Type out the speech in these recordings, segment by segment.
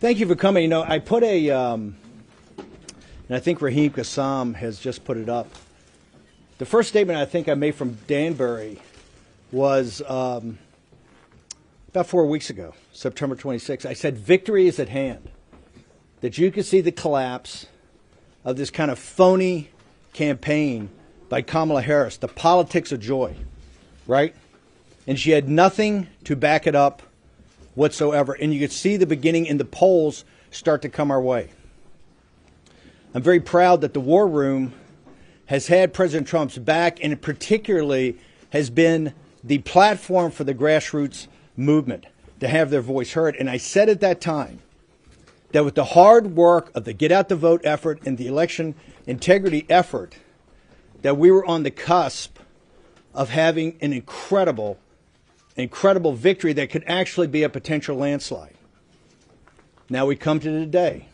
Thank you for coming. You know, I put and I think Raheem Kassam has just put it up. The first statement I think I made from Danbury was about 4 weeks ago, September 26th. I said, victory is at hand. That you could see the collapse of this kind of phony campaign by Kamala Harris, the politics of joy, right? And she had nothing to back it up whatsoever. And you could see the beginning in the polls start to come our way. I'm very proud that the War Room has had President Trump's back, and particularly has been the platform for the grassroots movement to have their voice heard. And I said at that time that with the hard work of the Get Out the Vote effort and the election integrity effort, that we were on the cusp of having an incredible victory that could actually be a potential landslide. Now we come to today,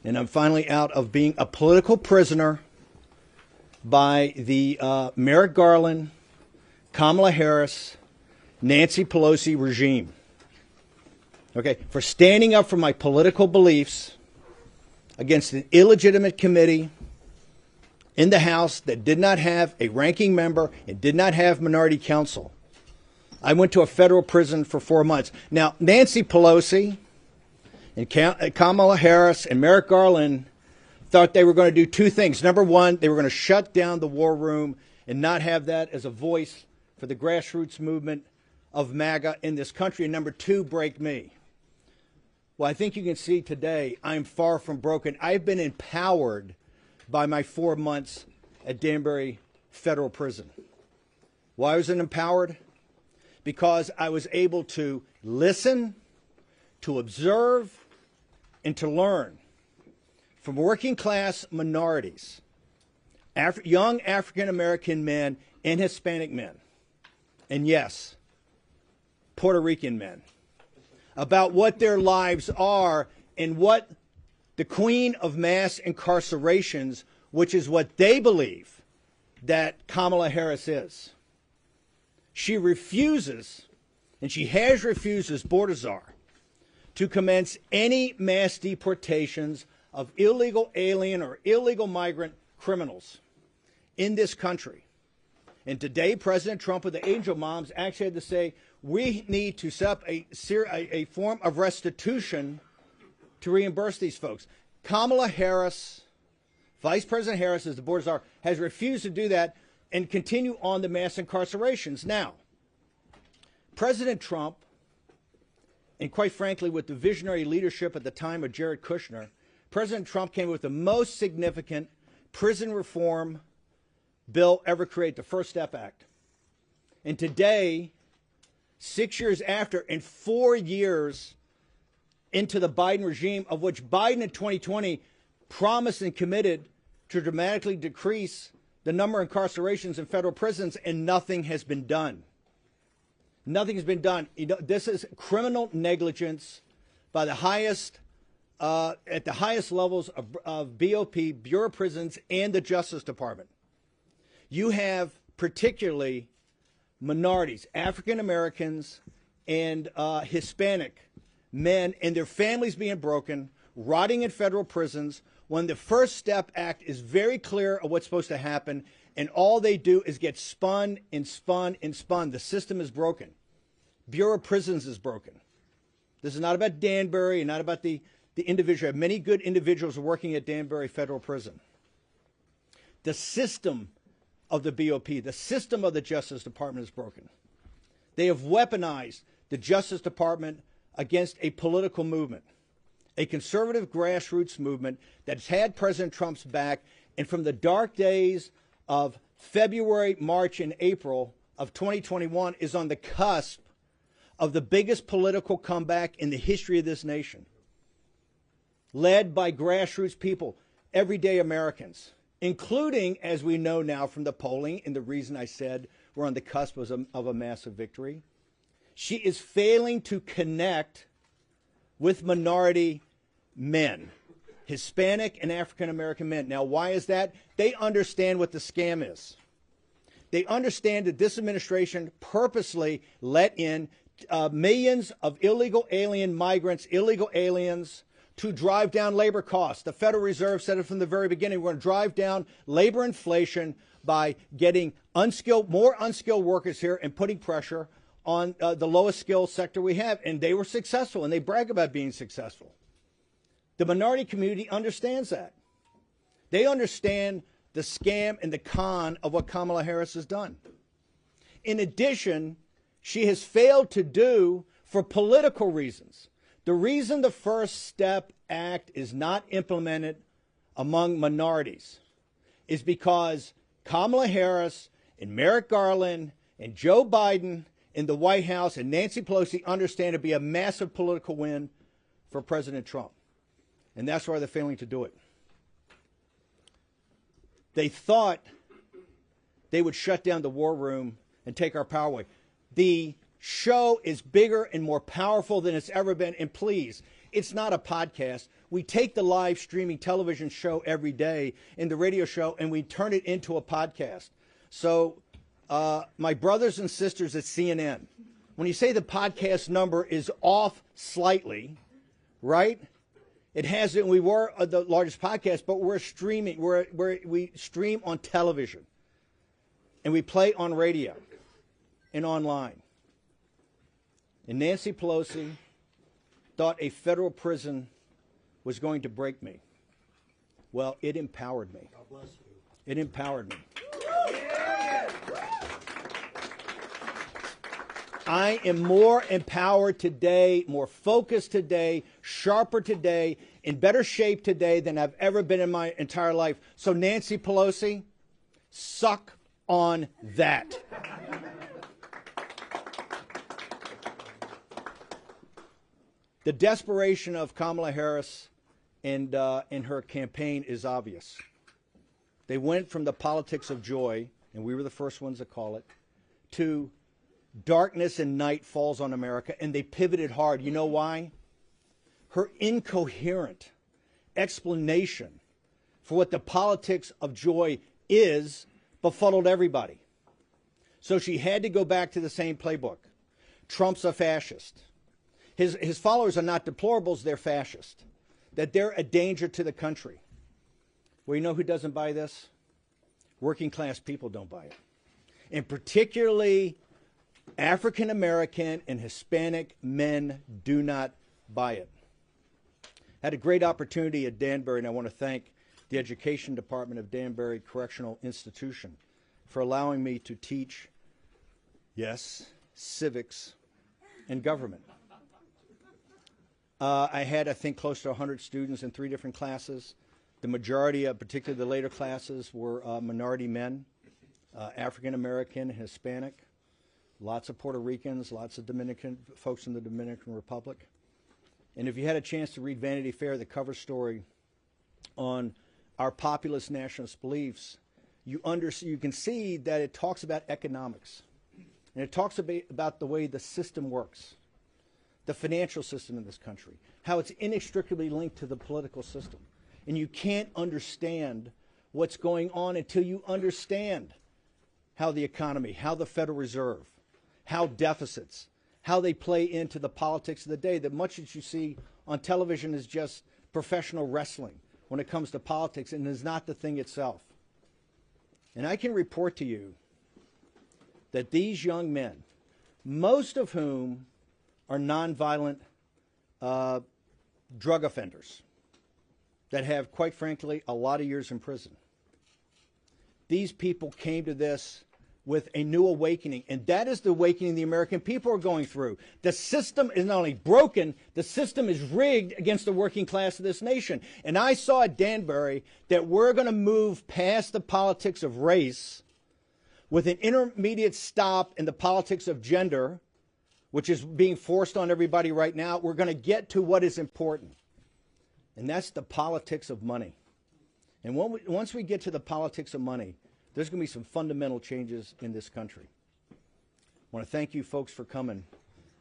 and I'm finally out of being a political prisoner by the Merrick Garland, Kamala Harris, Nancy Pelosi regime. Okay, for standing up for my political beliefs against an illegitimate committee in the House that did not have a ranking member and did not have minority counsel. I went to a federal prison for 4 months. Now, Nancy Pelosi and Kamala Harris and Merrick Garland thought they were going to do two things. Number one, they were going to shut down the War Room and not have that as a voice for the grassroots movement of MAGA in this country. And number two, break me. Well, I think you can see today I'm far from broken. I've been empowered by my 4 months at Danbury Federal Prison. Why was it empowered? Because I was able to listen, to observe, and to learn from working class minorities, young African American men and Hispanic men, and yes, Puerto Rican men, about what their lives are and what the queen of mass incarcerations, which is what they believe that Kamala Harris is. She refuses, and she has refused as border czar, to commence any mass deportations of illegal alien or illegal migrant criminals in this country. And today, President Trump with the angel moms actually had to say, we need to set up a form of restitution to reimburse these folks. Kamala Harris, Vice President Harris, as the border czar, has refused to do that and continue on the mass incarcerations. Now, President Trump, and quite frankly, with the visionary leadership at the time of Jared Kushner, President Trump came with the most significant prison reform bill ever created, the First Step Act. And today, 6 years after, and 4 years into the Biden regime, of which Biden in 2020 promised and committed to dramatically decrease the number of incarcerations in federal prisons, and nothing has been done. Nothing has been done. You know, this is criminal negligence by the highest, at the highest levels of BOP, Bureau of Prisons, and the Justice Department. You have particularly minorities, African Americans and Hispanic men and their families being broken, rotting in federal prisons, when the First Step Act is very clear of what's supposed to happen, and all they do is get spun and spun and spun. The system is broken. Bureau of Prisons is broken. This is not about Danbury and not about the individual. I have many good individuals working at Danbury Federal Prison. The system of the BOP, the system of the Justice Department is broken. They have weaponized the Justice Department against a political movement, a conservative grassroots movement that's had President Trump's back, and from the dark days of February, March, and April of 2021 is on the cusp of the biggest political comeback in the history of this nation, led by grassroots people, everyday Americans, including, as we know now from the polling, and the reason I said we're on the cusp of a massive victory, she is failing to connect with minority men, Hispanic and African American men. Now, why is that? They understand what the scam is. They understand that this administration purposely let in millions of illegal alien migrants, illegal aliens, to drive down labor costs. The Federal Reserve said it from the very beginning. We're going to drive down labor inflation by getting more unskilled workers here and putting pressure on the lowest skilled sector we have. And they were successful, and they brag about being successful. The minority community understands that. They understand the scam and the con of what Kamala Harris has done. In addition, she has failed to do, for political reasons. The reason the First Step Act is not implemented among minorities is because Kamala Harris and Merrick Garland and Joe Biden in the White House and Nancy Pelosi understand it'd be a massive political win for President Trump. And that's why they're failing to do it. They thought they would shut down the war room and take our power away. The show is bigger and more powerful than it's ever been. And please, it's not a podcast. We take the live streaming television show every day and the radio show, and we turn it into a podcast. So my brothers and sisters at CNN, when you say the podcast number is off slightly, right? It hasn't. We were the largest podcast, but we're streaming. We stream on television, and we play on radio and online. And Nancy Pelosi thought a federal prison was going to break me. Well, it empowered me. God bless you. It empowered me. I am more empowered today, more focused today, sharper today, in better shape today than I've ever been in my entire life. So Nancy Pelosi, suck on that. The desperation of Kamala Harris and her campaign is obvious. They went from the politics of joy, and we were the first ones to call it, to darkness and night falls on America, and they pivoted hard. You know why? Her incoherent explanation for what the politics of joy is befuddled everybody. So she had to go back to the same playbook. Trump's a fascist. His followers are not deplorables, they're fascist. That they're a danger to the country. Well, you know who doesn't buy this? Working class people don't buy it. And particularly African American and Hispanic men do not buy it. I had a great opportunity at Danbury, and I want to thank the Education Department of Danbury Correctional Institution for allowing me to teach, yes, civics and government. I had, I think, close to 100 students in 3 different classes. The majority, particularly the later classes, were minority men, African American, Hispanic, lots of Puerto Ricans, lots of Dominican folks in the Dominican Republic. And if you had a chance to read Vanity Fair, the cover story on our populist nationalist beliefs, you can see that it talks about economics. And it talks about the way the system works, the financial system in this country, how it's inextricably linked to the political system. And you can't understand what's going on until you understand how the economy, how the Federal Reserve, how deficits, how they play into the politics of the day. That much that you see on television is just professional wrestling when it comes to politics and is not the thing itself. And I can report to you that these young men, most of whom are nonviolent drug offenders that have, quite frankly, a lot of years in prison. These people came to this with a new awakening, and that is the awakening the American people are going through. The system is not only broken, the system is rigged against the working class of this nation. And I saw at Danbury that we're going to move past the politics of race with an intermediate stop in the politics of gender, which is being forced on everybody right now. We're going to get to what is important, and that's the politics of money. And once we get to the politics of money, there's going to be some fundamental changes in this country. I want to thank you folks for coming.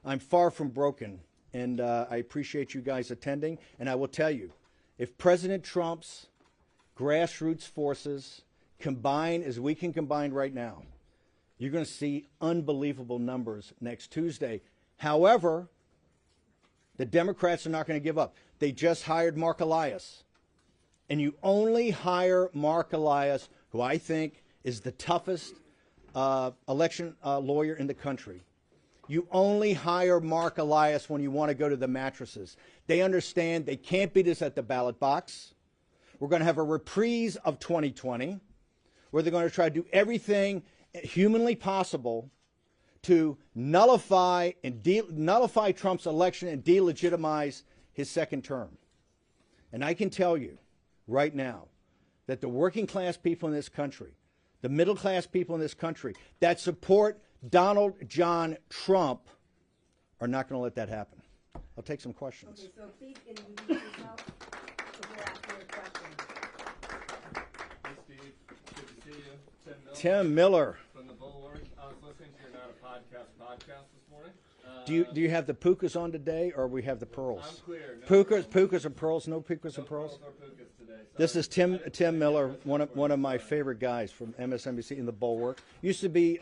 I'm far from broken, and I appreciate you guys attending. And I will tell you, if President Trump's grassroots forces combine as we can combine right now, you're going to see unbelievable numbers next Tuesday. However, the Democrats are not going to give up. They just hired Mark Elias. And you only hire Mark Elias, who I think is the toughest election lawyer in the country. You only hire Mark Elias when you want to go to the mattresses. They understand they can't beat us at the ballot box. We're going to have a reprise of 2020 where they're going to try to do everything humanly possible to nullify Trump's election and delegitimize his second term. And I can tell you right now that the working class people in this country, the middle class people in this country that support Donald John Trump are not going to let that happen. I'll take some questions. Okay, so please introduce yourself before asking your question. Hey, Steve. Good to see you. Tim Miller. From the Bulwark. I was listening to your Not a Podcast this morning. Do you have the pukas on today, or we have the pearls? I'm clear. No Pukas or pearls? No pukas or pearls? Or pukas today. This is Tim Miller, one of my favorite guys from MSNBC in the Bulwark. Used to be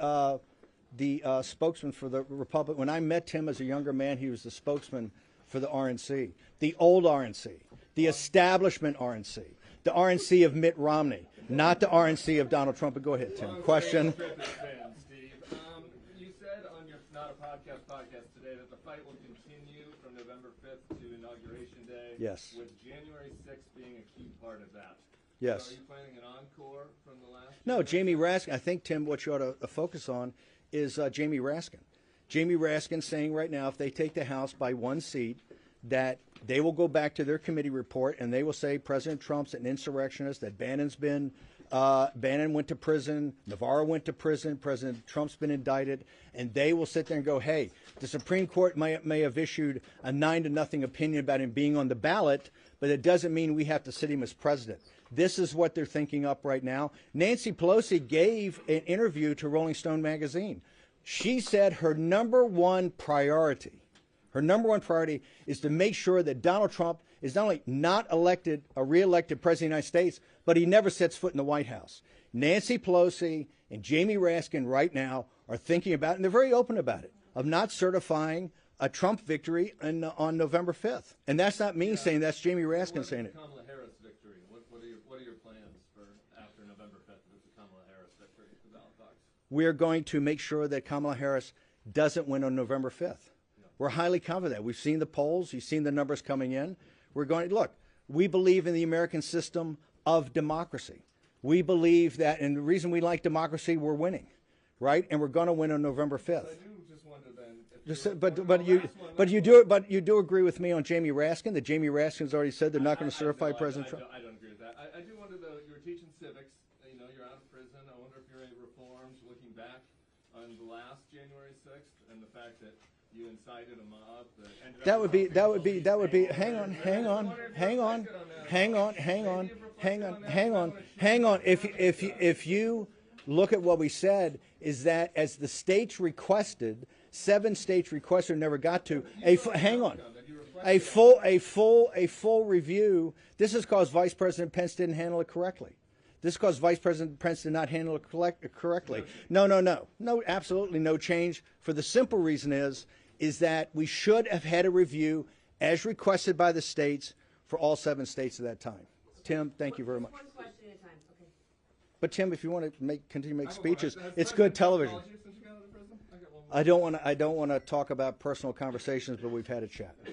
the spokesman for the Republic. When I met Tim as a younger man, he was the spokesman for the RNC, the old RNC, the establishment RNC, the RNC of Mitt Romney, not the RNC of Donald Trump. But go ahead, Tim. Question. You said on your Not a Podcast today that the fight will continue from November 5th to Inauguration Day. Yes. With January 6th being a key part of that. Yes. So are you planning an encore from the last? No, Jamie Raskin. I think, Tim, what you ought to focus on is Jamie Raskin. Jamie Raskin saying right now, if they take the House by one seat, that they will go back to their committee report and they will say President Trump's an insurrectionist, that Bannon went to prison, Navarro went to prison, President Trump's been indicted, and they will sit there and go, hey, the Supreme Court may have issued a 9-0 opinion about him being on the ballot, but it doesn't mean we have to sit him as president. This is what they're thinking up right now. Nancy Pelosi gave an interview to Rolling Stone magazine. She said her number one priority is to make sure that Donald Trump is not only not re-elected president of the United States, but he never sets foot in the White House. Nancy Pelosi and Jamie Raskin right now are thinking about, and they're very open about it, of not certifying a Trump victory on November 5th. And that's not me saying, that's Jamie Raskin saying it. Kamala Harris victory. What are your plans for after November 5th if it's a Kamala Harris victory for ballot box? We are going to make sure that Kamala Harris doesn't win on November 5th. We're highly confident. We've seen the polls. You've seen the numbers coming in. We're going to look. We believe in the American system of democracy. We believe that, and the reason we like democracy, we're winning, right? And we're going to win on November 5th. I do just wonder then. But you do agree with me on Jamie Raskin that Jamie Raskin's already said they're not going to certify President Trump. I don't agree with that. I do wonder though. You're teaching civics. You know, you're out of prison. I wonder if you're any reforms looking back on the last January 6th and the fact that you incited a mob that would be hang on. If you look at what we said, is that as the states requested, 7 states requested, never got to a full review. This is because Vice President Pence didn't handle it correctly. This is because Vice President Pence did not handle it correctly. No, absolutely no change. For the simple reason is that we should have had a review as requested by the states for all 7 states at that time. Tim, thank you very much. One question at a time. Okay. But Tim, if you want to continue to make speeches, it's good television. I don't want to talk about personal conversations, but we've had a chat. You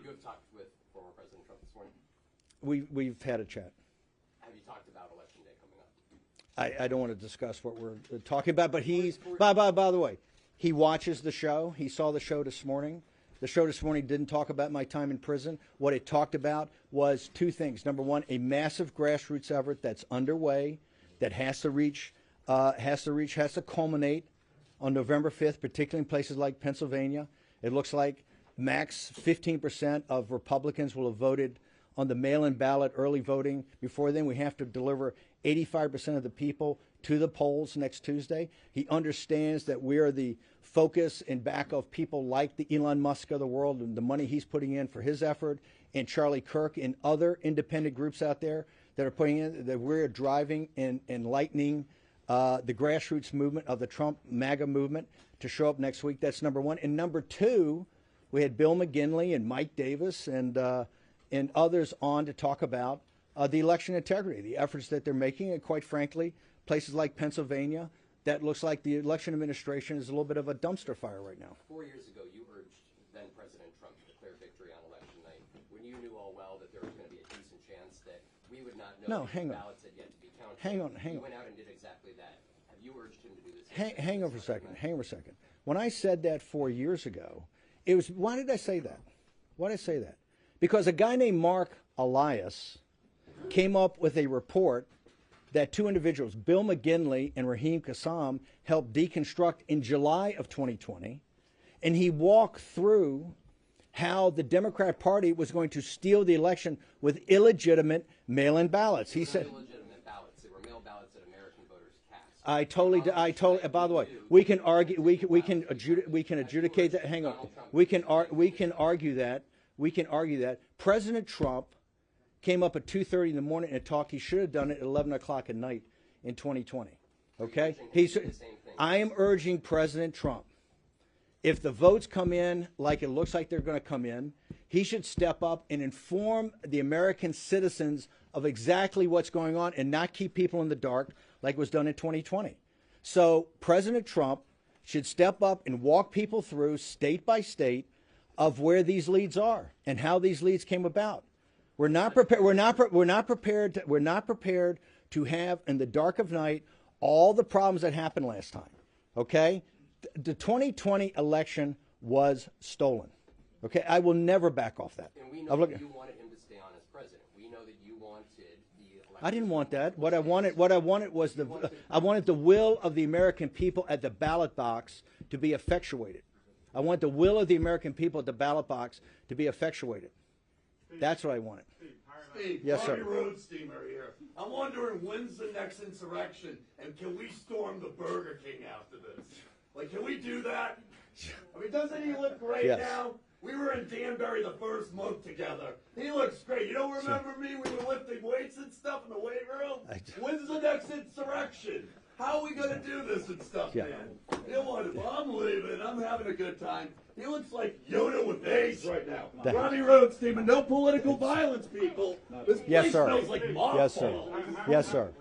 have talked with former President Trump this morning? We've had a chat. Have you talked about Election Day coming up? I don't want to discuss what we're talking about, but by the way, he watches the show. He saw the show this morning. The show this morning didn't talk about my time in prison. What it talked about was 2 things. Number one, a massive grassroots effort that's underway that has to culminate on November 5th, particularly in places like Pennsylvania. It looks like max 15% of Republicans will have voted on the mail-in ballot early voting. Before then, we have to deliver 85% of the people to the polls next Tuesday. He understands that we are the focus and back of people like the Elon Musk of the world and the money he's putting in for his effort, and Charlie Kirk and other independent groups out there that are putting in, that we're driving and lightening the grassroots movement of the Trump MAGA movement to show up next week. That's number one. And number two, we had Bill McGinley and Mike Davis and others on to talk about the election integrity, the efforts that they're making, and quite frankly, places like Pennsylvania, that looks like the election administration is a little bit of a dumpster fire right now. 4 years ago, you urged then President Trump to declare victory on election night when you knew all well that there was going to be a decent chance that we would not know if the ballots had yet to be counted. Hang on. You went out and did exactly that. Have you urged him to do this? Hang on for a second. When I said that 4 years ago, it was, why did I say that? Why did I say that? Because a guy named Mark Elias came up with a report that two individuals, Bill McGinley and Raheem Kassam, helped deconstruct in July of 2020. And he walked through how the Democrat Party was going to steal the election with illegitimate mail-in ballots. He said, illegitimate ballots. They were mail ballots that American voters cast. I totally, by the way, we can argue, we can adjudicate that. Hang on. We can argue that. President Trump came up at 2:30 in the morning and talked. He should have done it at 11 o'clock at night in 2020. Okay? I am urging President Trump, if the votes come in like it looks like they're going to come in, he should step up and inform the American citizens of exactly what's going on and not keep people in the dark like was done in 2020. So President Trump should step up and walk people through state by state of where these leads are and how these leads came about. We're not prepared. We're not prepared to have in the dark of night all the problems that happened last time. Okay, the 2020 election was stolen. Okay, I will never back off that. And we know that you wanted him to stay on as president. We know that you wanted the election. I didn't want that. What I wanted was I wanted the will of the American people at the ballot box to be effectuated. I want the will of the American people at the ballot box to be effectuated. That's what I wanted. Steve, yes, sir. Road steamer here. I'm wondering when's the next insurrection, and can we storm the Burger King after this? Like, can we do that? I mean, doesn't he look great now? We were in Danbury the first month together. He looks great. You don't remember me? We were lifting weights and stuff in the weight room. When's the next insurrection? How are we going to do this and stuff, man? You know what? Well, I'm leaving. I'm having a good time. He looks like Yoda with AIDS right now. Ronnie Road steamer, no political violence, people. This place smells like mothballs. Yes, sir. Yes, sir.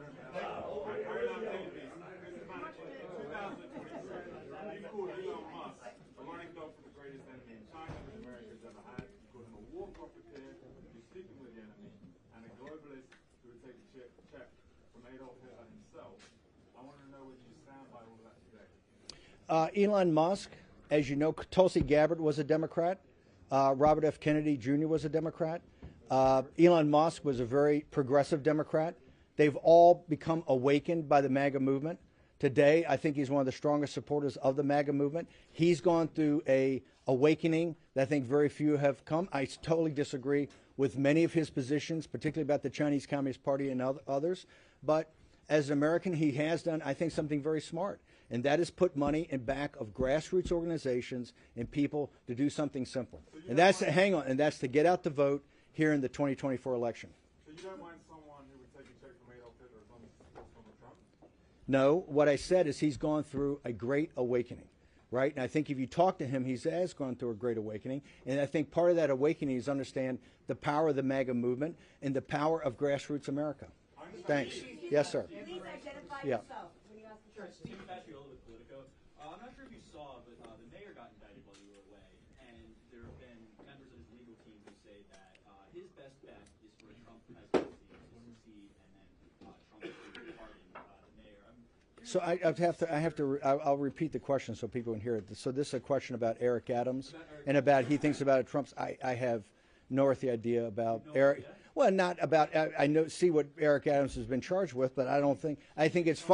Elon Musk, as you know, Tulsi Gabbard was a Democrat. Robert F. Kennedy Jr. was a Democrat. Elon Musk was a very progressive Democrat. They've all become awakened by the MAGA movement. Today, I think he's one of the strongest supporters of the MAGA movement. He's gone through a awakening that I think very few have come. I totally disagree with many of his positions, particularly about the Chinese Communist Party and others. But as an American, he has done, I think, something very smart. And that is put money in back of grassroots organizations and people to do something simple. And that's, and that's to get out the vote here in the 2024 election. So you don't mind someone who would take a check from Adolf Hitler as long as it's from Trump? No, what I said is he's gone through a great awakening, right? And I think if you talk to him, he has gone through a great awakening. And I think part of that awakening is understand the power of the MAGA movement and the power of grassroots America. Thanks. Yes, sir. Please identify Yeah. yourself when you ask the Sure, question. Steve Fasciola with Politico. I'm not sure if you saw, but the mayor got indicted while you were away, and there have been members of his legal team who say that his best bet is for a Trump presidency to succeed, and then Trump to pardon the mayor. So I'll repeat the question so people can hear it. So this is a question about Eric Adams and about he thinks about Trump's. I have no earthly idea about Eric. Well, not about. I know see what Eric Adams has been charged with, but I don't think. I think it's.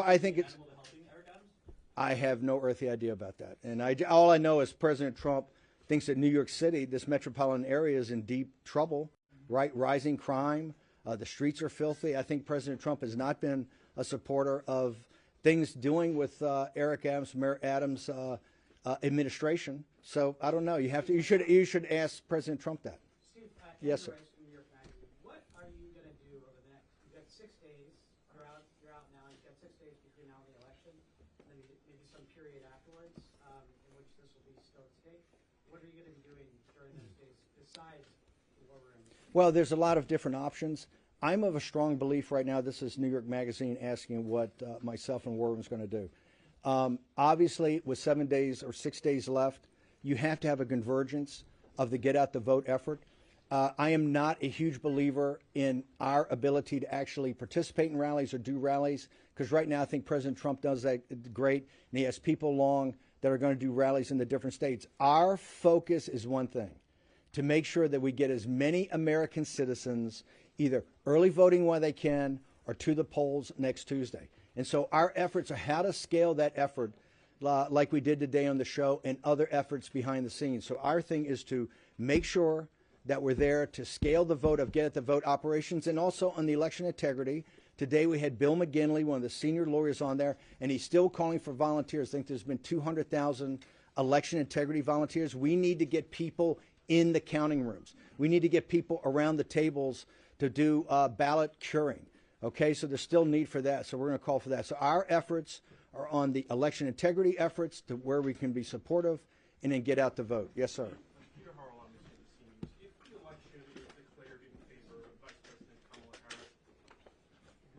I have no earthly idea about that. And all I know is President Trump thinks that New York City, this metropolitan area, is in deep trouble. Right, rising crime. The streets are filthy. I think President Trump has not been a supporter of things doing with Eric Adams, Mayor Adams' administration. So I don't know. You should ask President Trump that. Steve, yes, sir. From New York Magazine. What are you going to do over the next? You've got 6 days. You're out now. You've got 6 days between now and the election. besides what we're in? Well, there's a lot of different options. I'm of a strong belief right now. This is New York Magazine asking what myself and Warren's going to do. Obviously, with 7 days or 6 days left, you have to have a convergence of the get out the vote effort. I am not a huge believer in our ability to actually participate in rallies or do rallies, because right now I think President Trump does that great, and he has people along that are going to do rallies in the different states. Our focus is one thing, to make sure that we get as many American citizens either early voting while they can or to the polls next Tuesday. And so our efforts are how to scale that effort like we did today on the show and other efforts behind the scenes. So our thing is to make sure that we're there to scale the vote of get at the vote operations, and also on the election integrity. Today we had Bill McGinley, one of the senior lawyers on there, and he's still calling for volunteers. I think there's been 200,000 election integrity volunteers. We need to get people in the counting rooms. We need to get people around the tables to do ballot curing. Okay, so there's still need for that, so we're going to call for that. So our efforts are on the election integrity efforts to where we can be supportive and then get out the vote. Yes, sir. Peter Harrell on the scenes. If the election is declared in favor of Vice President Kamala Harris,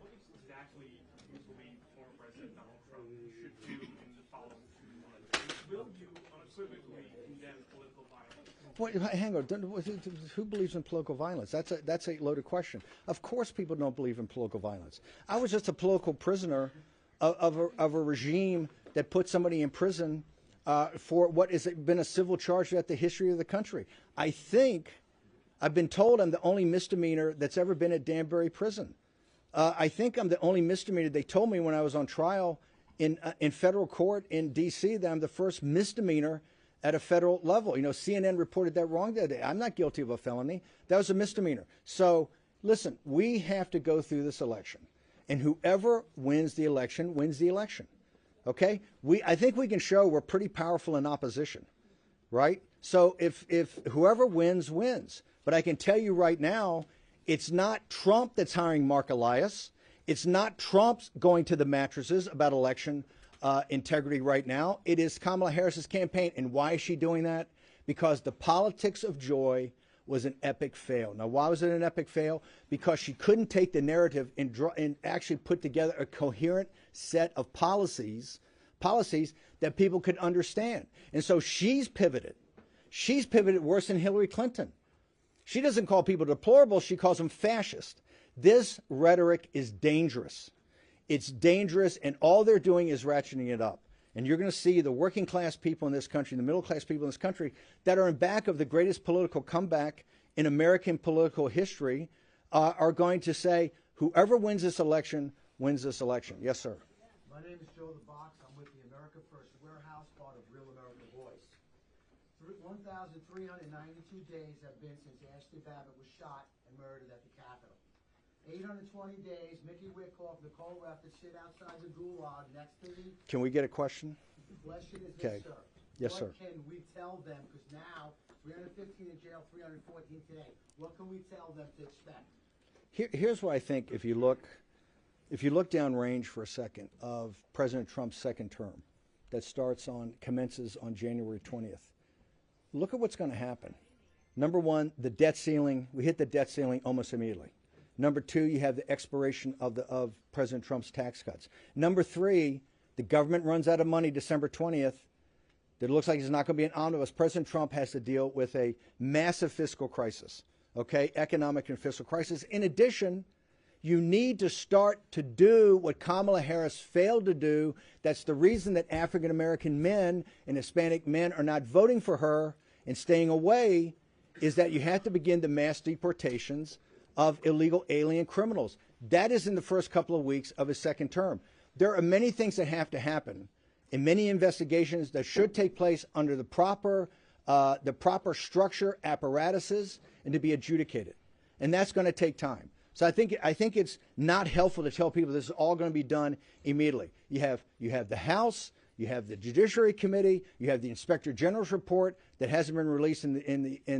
what exactly do you believe former President Donald Trump should do in the following 2 months? Will you unequivocally condemn political violence? Wait, hang on. Who believes in political violence? That's a loaded question. Of course people don't believe in political violence. I was just a political prisoner of a regime that put somebody in prison for what has been a civil charge throughout the history of the country. I think, I've been told I'm the only misdemeanor that's ever been at Danbury Prison. I think I'm the only misdemeanor. They told me when I was on trial in federal court in D.C. that I'm the first misdemeanor at a federal level. You know, CNN reported that wrong the other day. I'm not guilty of a felony. That was a misdemeanor. So, listen, we have to go through this election. And whoever wins the election wins the election. Okay? I think we can show we're pretty powerful in opposition. Right? So if whoever wins, wins. But I can tell you right now, it's not Trump that's hiring Mark Elias. It's not Trump's going to the mattresses about election integrity right now. It is Kamala Harris's campaign. And why is she doing that? Because the politics of joy was an epic fail. Now, why was it an epic fail? Because she couldn't take the narrative and actually put together a coherent set of policies that people could understand. And so she's pivoted. She's pivoted worse than Hillary Clinton. She doesn't call people deplorable. She calls them fascist. This rhetoric is dangerous. It's dangerous, and all they're doing is ratcheting it up. And you're going to see the working class people in this country, the middle class people in this country, that are in back of the greatest political comeback in American political history, are going to say, whoever wins this election, wins this election. Yes, sir. My name is Joe the Box. I'm with the America First Warehouse, part of Real America Voice. 1,392 days have been since Ashley Babbitt was shot and murdered at the Capitol. 820 days, Mickey Wickoff, Nicole Ruff to sit outside the gulag next to me. Can we get a question? The question is Okay. this, sir. Yes, what sir. can we tell them? Because now, 315 in jail, 314 today. What can we tell them to expect? Here's what I think. If you look downrange for a second of President Trump's second term, that commences on January 20th. Look at what's going to happen. Number one, the debt ceiling. We hit the debt ceiling almost immediately. Number two, you have the expiration of President Trump's tax cuts. Number three, the government runs out of money December 20th. It looks like it's not going to be an omnibus. President Trump has to deal with a massive fiscal crisis, okay, economic and fiscal crisis. In addition, you need to start to do what Kamala Harris failed to do. That's the reason that African American men and Hispanic men are not voting for her and staying away, is that you have to begin the mass deportations of illegal alien criminals. That is in the first couple of weeks of his second term. There are many things that have to happen and many investigations that should take place under the proper structure, apparatuses, and to be adjudicated. And that's going to take time. So I think it's not helpful to tell people this is all going to be done immediately. You have the House, you have the Judiciary Committee, you have the Inspector General's report that hasn't been released in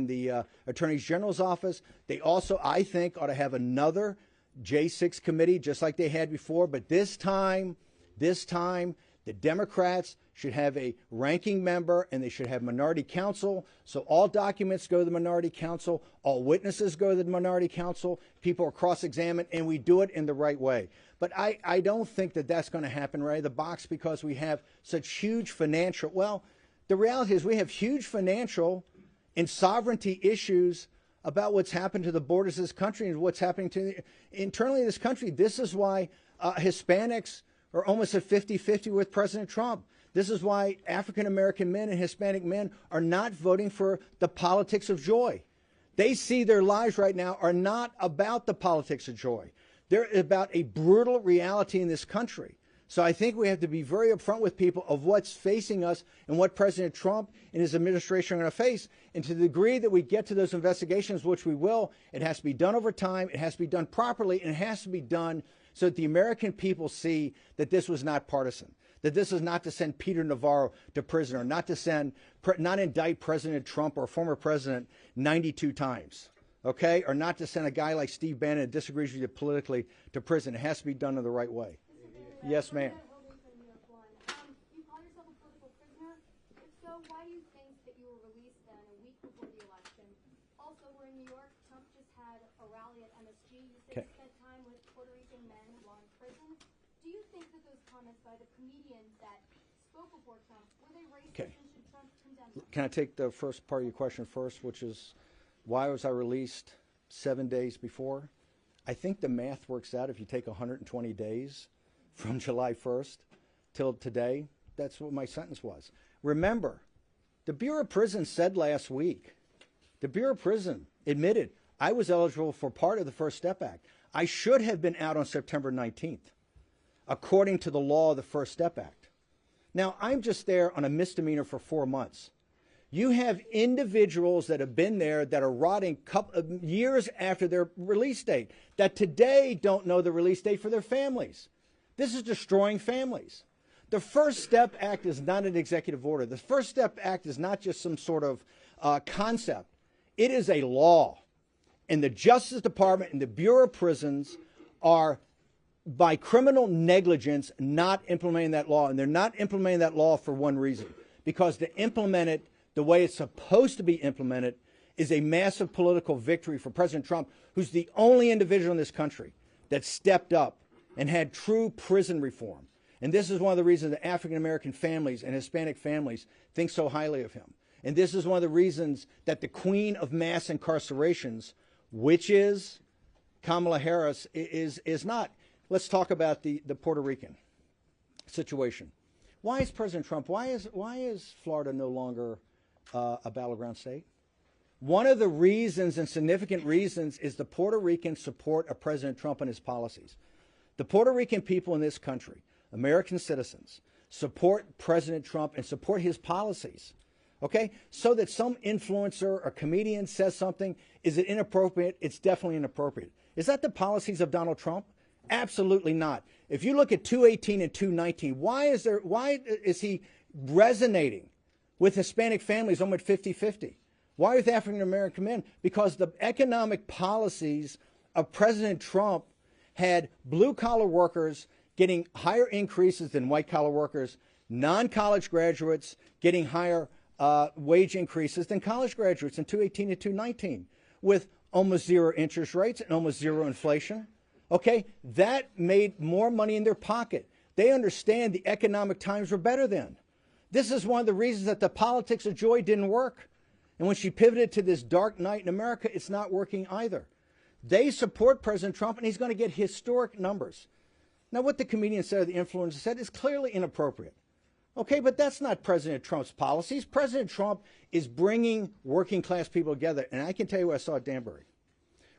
the Attorney General's office. They also, I think, ought to have another J6 committee just like they had before, but this time The Democrats should have a ranking member and they should have minority counsel. So all documents go to the minority counsel. All witnesses go to the minority counsel. People are cross-examined, and we do it in the right way. But I don't think that that's going to happen right out of the box because we have such huge financial, well, the reality is we have huge financial and sovereignty issues about what's happened to the borders of this country and what's happening to internally in this country. This is why Hispanics are almost at 50-50 with President Trump. This is why African-American men and Hispanic men are not voting for the politics of joy. They see their lives right now are not about the politics of joy. They're about a brutal reality in this country. So I think we have to be very upfront with people of what's facing us and what President Trump and his administration are going to face. And to the degree that we get to those investigations, which we will, it has to be done over time, it has to be done properly, and it has to be done so that the American people see that this was not partisan, that this is not to send Peter Navarro to prison or not to not indict President Trump or former president 92 times. Okay, or not to send a guy like Steve Bannon who disagrees with you politically to prison. It has to be done in the right way. Yes, ma'am. You call yourself a political prisoner? If so, why do you think that you were released then a week before the election? Also, we're in New York. Trump just had a rally at MSG. You said you spent time with Puerto Rican men while in prison. Do you think that those comments by the comedian that spoke before Trump, were they racist and should Trump condemn them? Can I take the first part of your question first, which is why was I released 7 days before? I think the math works out if you take 120 days from July 1st till today, that's what my sentence was. Remember, the Bureau of Prisons said last week, the Bureau of Prison admitted I was eligible for part of the First Step Act. I should have been out on September 19th, according to the law of the First Step Act. Now, I'm just there on a misdemeanor for 4 months. You have individuals that have been there that are rotting years after their release date, that today don't know the release date for their families. This is destroying families. The First Step Act is not an executive order. The First Step Act is not just some sort of concept. It is a law. And the Justice Department and the Bureau of Prisons are, by criminal negligence, not implementing that law. And they're not implementing that law for one reason. Because to implement it the way it's supposed to be implemented is a massive political victory for President Trump, who's the only individual in this country that stepped up and had true prison reform. And this is one of the reasons that African-American families and Hispanic families think so highly of him. And this is one of the reasons that the queen of mass incarcerations, which is Kamala Harris, is not. Let's talk about the Puerto Rican situation. Why is President Trump, why is Florida no longer a battleground state? One of the reasons and significant reasons is the Puerto Rican support of President Trump and his policies. The Puerto Rican people in this country, American citizens, support President Trump and support his policies. Okay? So that some influencer or comedian says something, is it inappropriate? It's definitely inappropriate. Is that the policies of Donald Trump? Absolutely not. If you look at 218 and 219, why is he resonating with Hispanic families almost 50-50? Why with African American men? Because the economic policies of President Trump had blue-collar workers getting higher increases than white-collar workers, non-college graduates getting higher wage increases than college graduates in 218 and 219, with almost zero interest rates and almost zero inflation. Okay, that made more money in their pocket. They understand the economic times were better then. This is one of the reasons that the politics of joy didn't work. And when she pivoted to this dark night in America, it's not working either. They support President Trump, and he's going to get historic numbers. Now, what the comedian said or the influencer said is clearly inappropriate. Okay, but that's not President Trump's policies. President Trump is bringing working class people together. And I can tell you what I saw at Danbury.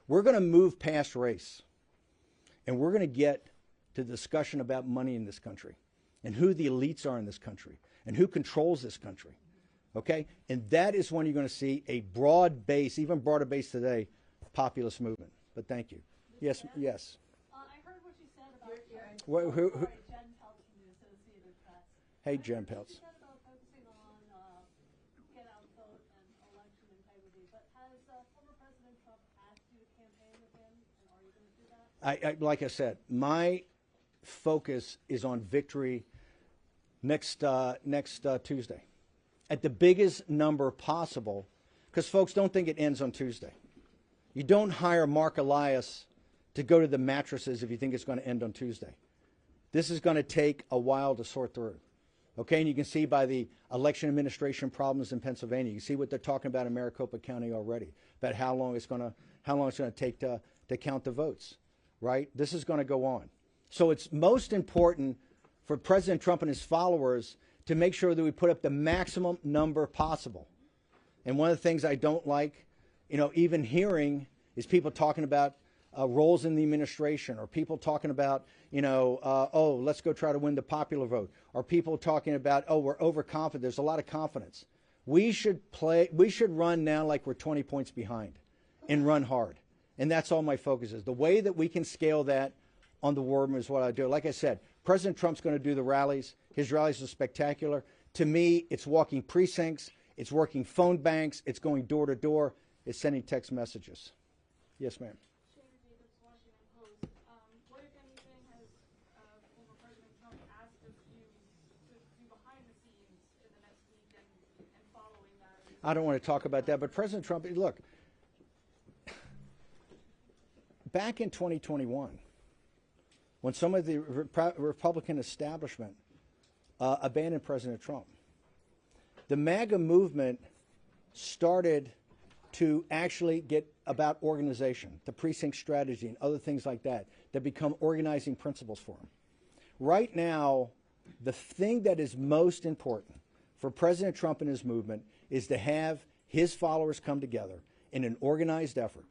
We're going to move past race, and we're going to get to the discussion about money in this country and who the elites are in this country and who controls this country. Okay? And that is when you're going to see a broad base, even broader base today, populist movement. But thank you. Yes, yes. I heard what you said about Who? Jen Peltz from the Associated Press. Hey, Jen Peltz. You said about focusing on get out vote and election integrity, but has former President Trump asked you to campaign with him, and are you going to do that? Like I said, my focus is on victory, next Tuesday, at the biggest number possible, because folks, don't think it ends on Tuesday. You don't hire Mark Elias to go to the mattresses if you think it's going to end on Tuesday. This is going to take a while to sort through. Okay, and you can see by the election administration problems in Pennsylvania, you see what they're talking about in Maricopa County already, about how long it's going to take to count the votes, right? This is going to go on. So it's most important for President Trump and his followers to make sure that we put up the maximum number possible. And one of the things I don't like, even hearing is people talking about roles in the administration, or people talking about, oh, let's go try to win the popular vote, or people talking about, oh, we're overconfident. There's a lot of confidence. We should run now like we're 20 points behind and run hard. And that's all my focus is. The way that we can scale that on the war room is what I do. Like I said, President Trump's going to do the rallies. His rallies are spectacular. To me, it's walking precincts. It's working phone banks. It's going door to door. It's sending text messages. Yes, ma'am. What, if anything, has former President Trump asked of you to do behind the scenes in the next week and following that? I don't want to talk about that, but President Trump, look, back in 2021, when some of the Republican establishment abandoned President Trump, the MAGA movement started to actually get about organization, the precinct strategy, and other things like that become organizing principles for him. Right now, the thing that is most important for President Trump and his movement is to have his followers come together in an organized effort,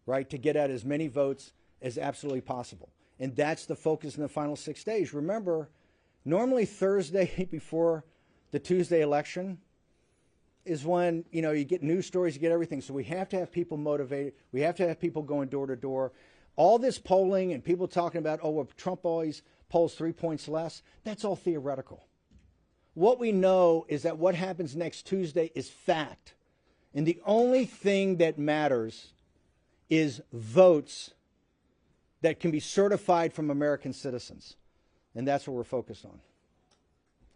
right, to get out as many votes as absolutely possible. And that's the focus in the final 6 days. Remember, normally Thursday before the Tuesday election is when, you get news stories, you get everything. So we have to have people motivated. We have to have people going door to door. All this polling and people talking about, oh, well, Trump always polls 3 points less, that's all theoretical. What we know is that what happens next Tuesday is fact. And the only thing that matters is votes that can be certified from American citizens. And that's what we're focused on.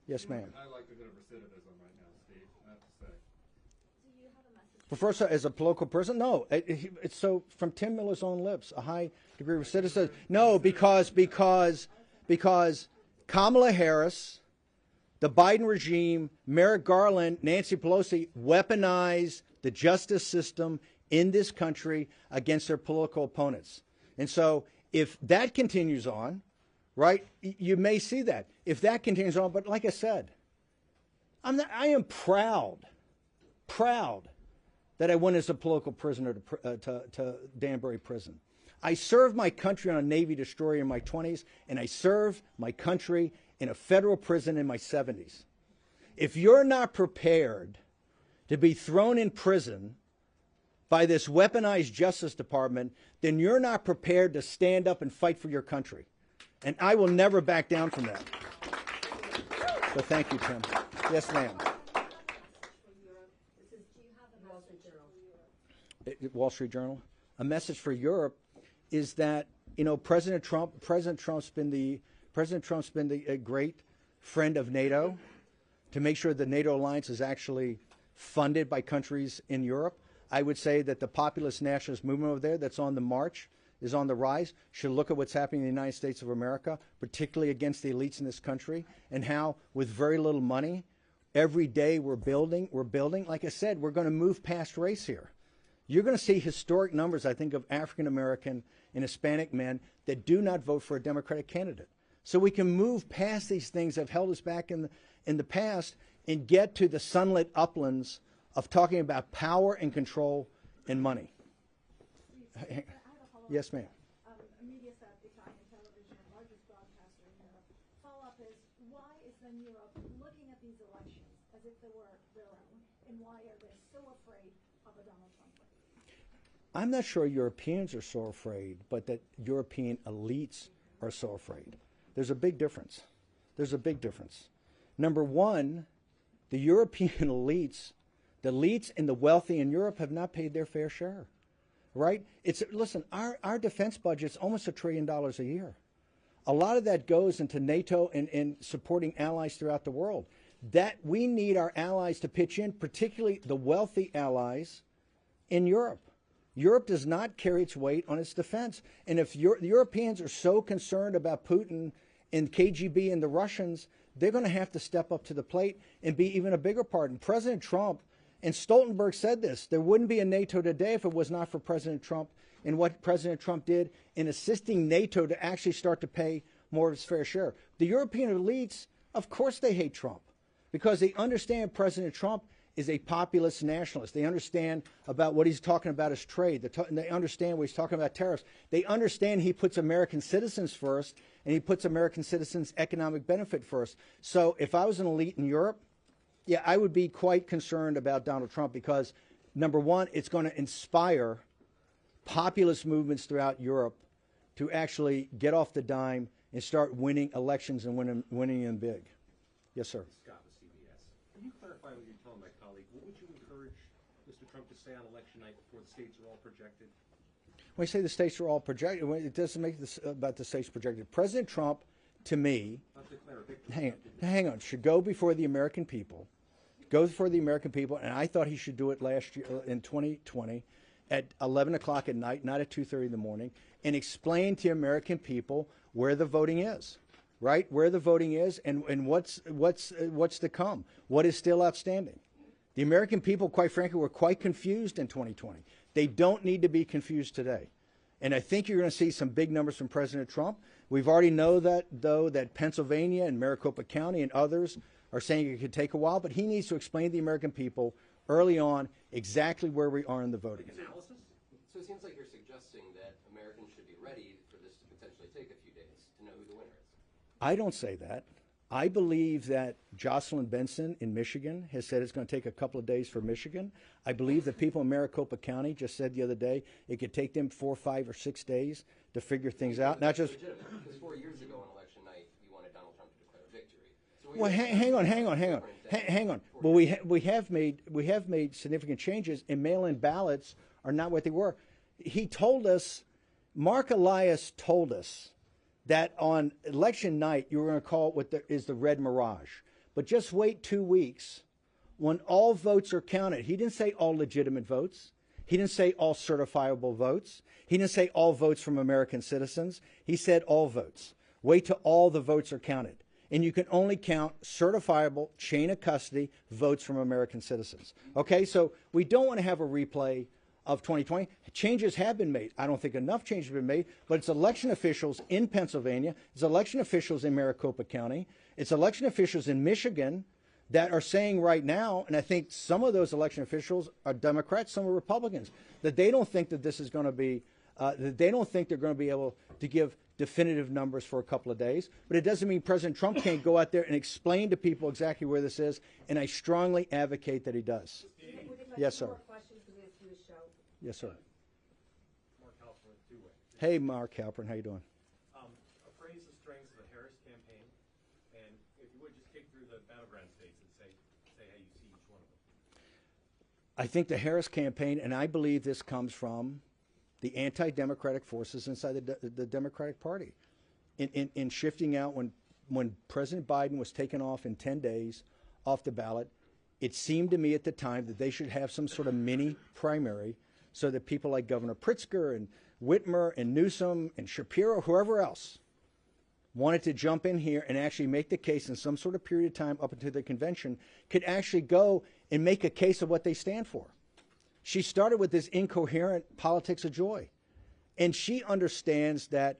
Yes, ma'am. I like the bit of recidivism right now, Steve, I have to say. Do you have a message? But first, as a political person, no. It's so from Tim Miller's own lips, a high degree of recidivism. No, because Kamala Harris, the Biden regime, Merrick Garland, Nancy Pelosi weaponize the justice system in this country against their political opponents. And so if that continues on, right, you may see that. If that continues on, but like I said, I am proud that I went as a political prisoner to Danbury Prison. I served my country on a Navy destroyer in my 20s, and I served my country in a federal prison in my 70s. If you're not prepared to be thrown in prison by this weaponized Justice Department, then you're not prepared to stand up and fight for your country. And I will never back down from that. So thank you, Tim. Yes, ma'am. Wall Street Journal. A message for Europe is that President Trump's been a great friend of NATO to make sure the NATO alliance is actually funded by countries in Europe. I would say that the populist nationalist movement over there that's on the march is on the rise should look at what's happening in the United States of America, particularly against the elites in this country, and how with very little money, every day we're building. Like I said, we're going to move past race here. You're going to see historic numbers, I think, of African American and Hispanic men that do not vote for a Democratic candidate. So we can move past these things that have held us back in the past and get to the sunlit uplands of talking about power and control and money. Yes, ma'am. Mediaset, Italian television, largest broadcaster in Europe. Follow-up is, why is then Europe looking at these elections as if they were their own, and why are they so afraid of a Donald Trump? I'm not sure Europeans are so afraid, but that European elites are so afraid. There's a big difference. There's a big difference. Number one, the European elites, the elites and the wealthy in Europe have not paid their fair share, right? Listen, our defense budget's almost $1 trillion a year. A lot of that goes into NATO and supporting allies throughout the world. That we need our allies to pitch in, particularly the wealthy allies in Europe. Europe does not carry its weight on its defense. And if the Europeans are so concerned about Putin and KGB and the Russians, they're going to have to step up to the plate and be even a bigger part. And President Trump, and Stoltenberg said this, there wouldn't be a NATO today if it was not for President Trump and what President Trump did in assisting NATO to actually start to pay more of its fair share. The European elites, of course they hate Trump because they understand President Trump is a populist nationalist. They understand about what he's talking about is trade. They understand what he's talking about tariffs. They understand he puts American citizens first and he puts American citizens' economic benefit first. So if I was an elite in Europe, yeah, I would be quite concerned about Donald Trump because, number one, it's going to inspire populist movements throughout Europe to actually get off the dime and start winning elections and winning them big. Yes, sir. Scott with CBS. Can you clarify what you're telling my colleague? What would you encourage Mr. Trump to say on election night before the states are all projected? When you say the states are all projected, it doesn't make this about the states projected. President Trump, to me, hang on, should go before the American people, and I thought he should do it last year in 2020 at 11 o'clock at night, not at 2:30 in the morning, and explain to American people where the voting is, right? Where the voting is and what's to come, what is still outstanding. The American people, quite frankly, were quite confused in 2020. They don't need to be confused today. And I think you're going to see some big numbers from President Trump. We've already know that, though, that Pennsylvania and Maricopa County and others are saying it could take a while, but he needs to explain to the American people early on exactly where we are in the voting. Analysis? So it seems like you're suggesting that Americans should be ready for this to potentially take a few days to know who the winner is. I don't say that. I believe that Jocelyn Benson in Michigan has said it's going to take a couple of days for Michigan. I believe that people in Maricopa County just said the other day it could take them 4, 5, or 6 days to figure things out. Not just because 4 years ago on election night, you wanted Donald Trump to declare victory. So well, hang on. Well, we have made significant changes, and mail-in ballots are not what they were. He told us, Mark Elias told us, that on election night you were going to call it what is the red mirage. But just wait 2 weeks when all votes are counted. He didn't say all legitimate votes. He didn't say all certifiable votes. He didn't say all votes from American citizens. He said all votes. Wait till all the votes are counted. And you can only count certifiable chain of custody votes from American citizens. Okay, so we don't want to have a replay of 2020. Changes have been made. I don't think enough changes have been made, but it's election officials in Pennsylvania, it's election officials in Maricopa County, it's election officials in Michigan that are saying right now, and I think some of those election officials are Democrats, some are Republicans, that they don't think that this is going to be, that they don't think they're going to be able to give definitive numbers for a couple of days. But it doesn't mean President Trump can't go out there and explain to people exactly where this is, and I strongly advocate that he does. Yes, sir. Yes, sir. Mark Halpern with Two-Way. Hey, Mark Halpern, how you doing? Appraise the strengths of the Harris campaign, and if you would, just kick through the battleground states and say how you see each one of them. I think the Harris campaign, and I believe this comes from the anti-democratic forces inside the Democratic Party, in shifting out when President Biden was taken off in 10 days off the ballot. It seemed to me at the time that they should have some sort of mini primary so that people like Governor Pritzker and Whitmer and Newsom and Shapiro, whoever else, wanted to jump in here and actually make the case in some sort of period of time up until the convention, could actually go and make a case of what they stand for. She started with this incoherent politics of joy. And she understands that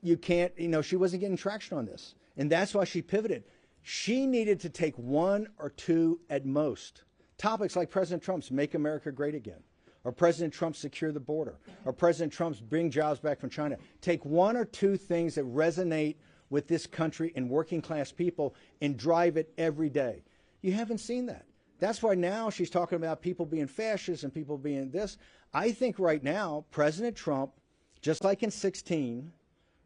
you can't, she wasn't getting traction on this. And that's why she pivoted. She needed to take 1 or 2 at most topics like President Trump's Make America Great Again, or President Trump's Secure the Border, or President Trump's Bring Jobs Back from China. Take 1 or 2 things that resonate with this country and working class people and drive it every day. You haven't seen that. That's why now she's talking about people being fascists and people being this. I think right now, President Trump, just like in 2016,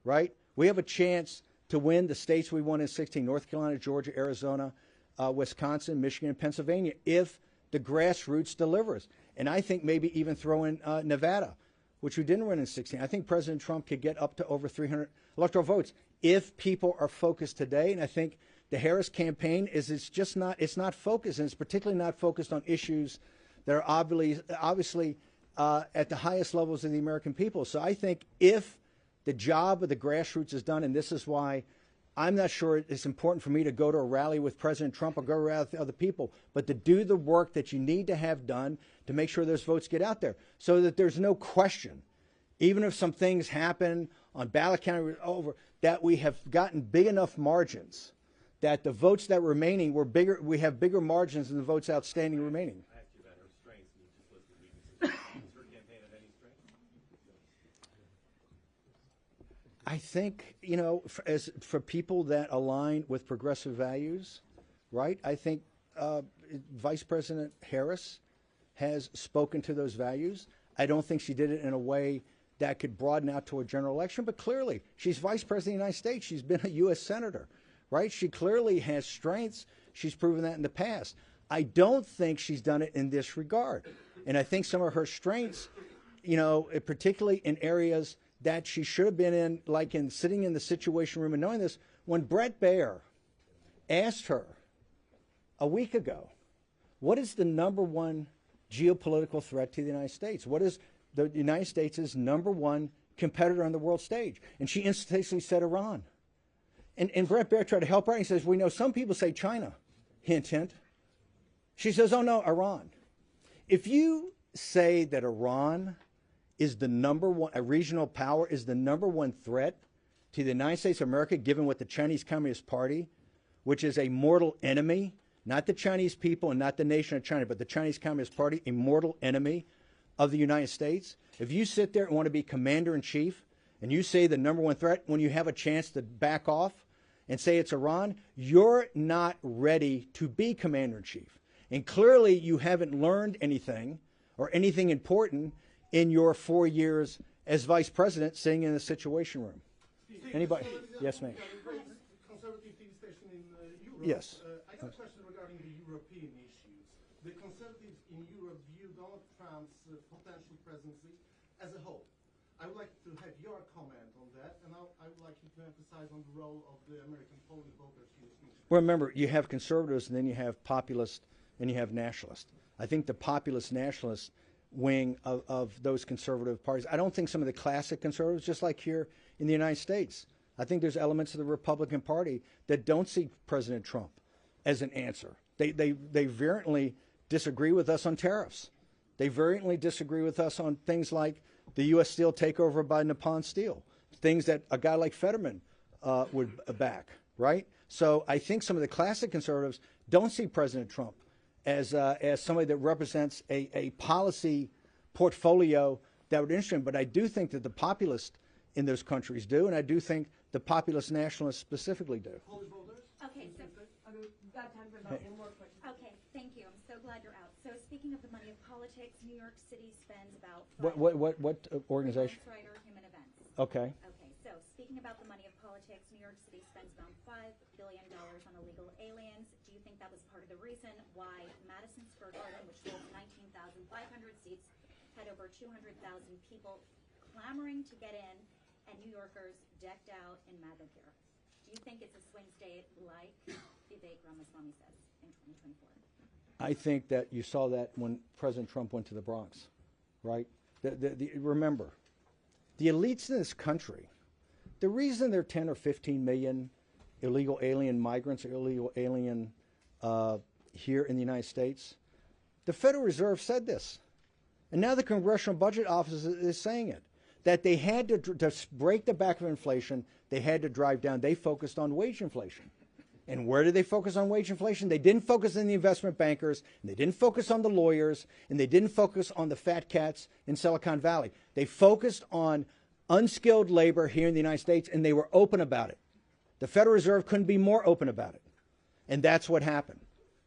right, we have a chance to win the states we won in 2016, North Carolina, Georgia, Arizona, Wisconsin, Michigan, and Pennsylvania, if the grassroots delivers. And I think maybe even throw in Nevada. which we didn't win in 16. I think President Trump could get up to over 300 electoral votes if people are focused today. And I think the Harris campaign it's not focused, and it's particularly not focused on issues that are obviously at the highest levels of the American people. So I think if the job of the grassroots is done, and this is why I'm not sure it's important for me to go to a rally with President Trump or go to a rally with other people, but to do the work that you need to have done to make sure those votes get out there so that there's no question, even if some things happen on ballot counting over, that we have gotten big enough margins that the votes that remaining were bigger. We have bigger margins than the votes outstanding remaining. I asked you about her strengths, and you just listed weaknesses. Does her campaign have any strengths? I think, for people that align with progressive values, right? I think Vice President Harris has spoken to those values. I don't think she did it in a way that could broaden out to a general election, but clearly she's Vice President of the United States. She's been a U.S. Senator, right? She clearly has strengths. She's proven that in the past. I don't think she's done it in this regard. And I think some of her strengths, particularly in areas that she should have been in, like in sitting in the Situation Room and knowing this, when Brett Baer asked her a week ago, what is the number one geopolitical threat to the United States? What is the United States' number one competitor on the world stage? And she instantaneously said Iran. And Brett Baer tried to help her, and he says, we know some people say China. Hint, hint. She says, oh, no, Iran. If you say that Iran is the number one, a regional power is the number one threat to the United States of America, given what the Chinese Communist Party, which is a mortal enemy, not the Chinese people and not the nation of China, but the Chinese Communist Party, a mortal enemy of the United States. If you sit there and want to be commander-in-chief and you say the number one threat when you have a chance to back off and say it's Iran, you're not ready to be commander-in-chief. And clearly you haven't learned anything or anything important in your 4 years as vice president sitting in the Situation Room. Anybody? Yes, ma'am. Conservative TV station in Europe. Yes. I got a question regarding the European issues. The conservatives in Europe view Donald Trump's potential presidency as a whole. I would like to have your comment on that, and I would like you to emphasize on the role of the American polling voters in this issue. Well, remember, you have conservatives, and then you have populists, and you have nationalists. I think the populist nationalist wing of those conservative parties, I don't think some of the classic conservatives, just like here in the United States, I think there's elements of the Republican Party that don't see President Trump as an answer. They vehemently disagree with us on tariffs. They vehemently disagree with us on things like the U.S. Steel takeover by Nippon Steel, things that a guy like Fetterman would back, right? So I think some of the classic conservatives don't see President Trump as somebody that represents a policy portfolio that would interest him. But I do think that the populists in those countries do, and I do think the populist nationalists specifically do. Okay, so we've got time for about one more question. Okay, thank you. I'm so glad you're out. So speaking of the money of politics, New York City spends about What organization? Rights Human Events. Okay. Okay, so speaking about the money of politics, New York City spends about $5 billion on illegal aliens. Do you think that was part of the reason why Madison Square Garden, which holds 19,500 seats, had over 200,000 people clamoring to get in, and New Yorkers decked out in MAGA gear? Do you think it's a swing state like Vivek Ramaswamy says in 2024? I think that you saw that when President Trump went to the Bronx, right? Remember, the elites in this country, the reason there are 10 or 15 million illegal alien migrants or illegal alien here in the United States, the Federal Reserve said this. And now the Congressional Budget Office is saying it, that they had to break the back of inflation, they had to drive down. They focused on wage inflation. And where did they focus on wage inflation? They didn't focus on the investment bankers, and they didn't focus on the lawyers, and they didn't focus on the fat cats in Silicon Valley. They focused on unskilled labor here in the United States, and they were open about it. The Federal Reserve couldn't be more open about it. And that's what happened.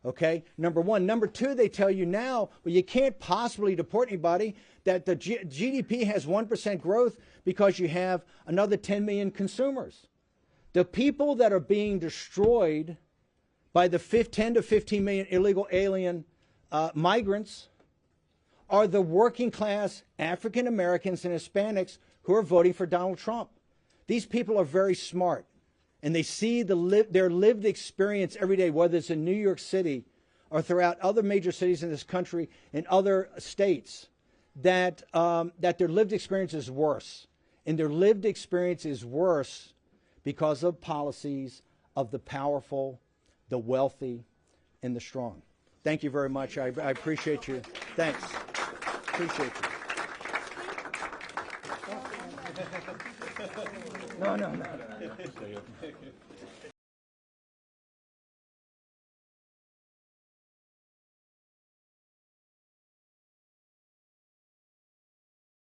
Okay? Number one. Number two, they tell you now, well, you can't possibly deport anybody, that the GDP has 1% growth because you have another 10 million consumers. The people that are being destroyed by the 10 to 15 million illegal alien migrants are the working class African Americans and Hispanics who are voting for Donald Trump. These people are very smart, and they see their lived experience every day, whether it's in New York City or throughout other major cities in this country and other states, that their lived experience is worse. And their lived experience is worse because of policies of the powerful, the wealthy, and the strong. Thank you very much. I appreciate you. Thanks. Appreciate you. No.